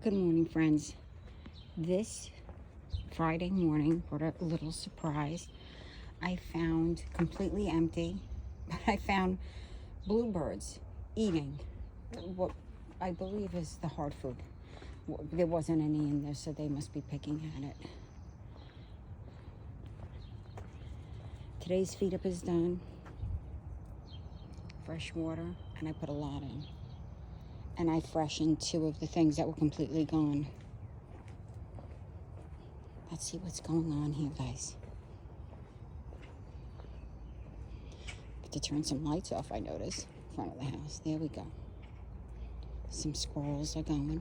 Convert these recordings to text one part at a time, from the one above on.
Good morning, friends. This Friday morning, what a little surprise. I found completely empty, but I found bluebirds eating what I believe is the hard food. There wasn't any in there, so they must be picking at it. Today's feed up is done. Fresh water, and I put a lot in. And I freshened 2 of the things that were completely gone. Let's see what's going on here, guys. Have to turn some lights off, I noticed, in front of the house. There we go. Some squirrels are going.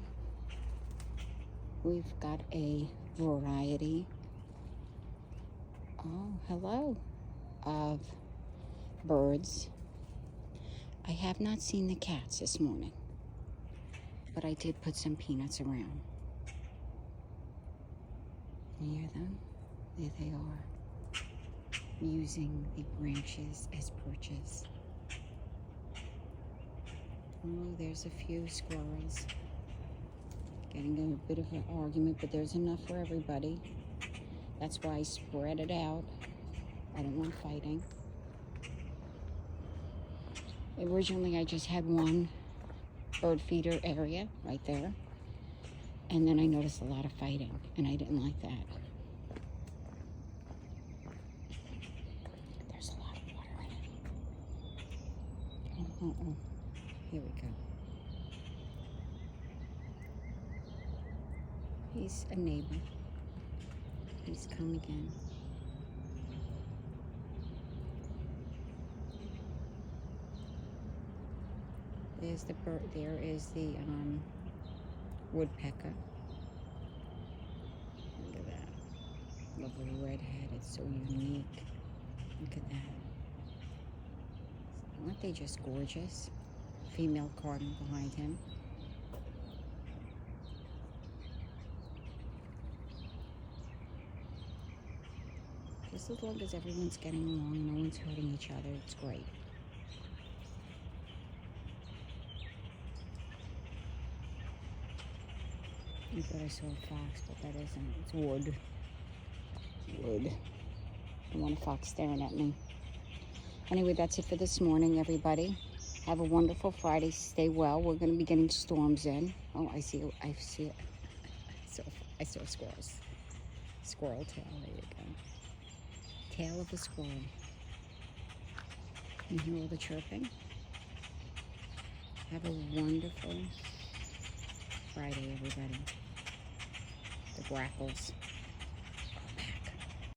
We've got a variety, oh, hello, of birds. I have not seen the cats this morning, but I did put some peanuts around. You hear them? There they are, using the branches as perches. Oh, there's a few squirrels getting a bit of an argument, but there's enough for everybody. That's why I spread it out. I don't want fighting. Originally, I just had one bird feeder area right there. And then I noticed a lot of fighting, and I didn't like that. There's a lot of water in it. Oh. Here we go. He's a neighbor. He's come again. There's the bird. There is the woodpecker. Look at that. Lovely redhead. It's so unique. Look at that. Aren't they just gorgeous? Female cardinal behind him. Just as long as everyone's getting along, no one's hurting each other, it's great. I thought I saw a fox, but that isn't. It's wood. Wood. I want a fox staring at me. Anyway, that's it for this morning, everybody. Have a wonderful Friday. Stay well. We're going to be getting storms in. Oh, I see it. I saw squirrels. Squirrel tail. There you go. Tail of a squirrel. You hear all the chirping? Have a wonderful Friday, everybody. The grackles.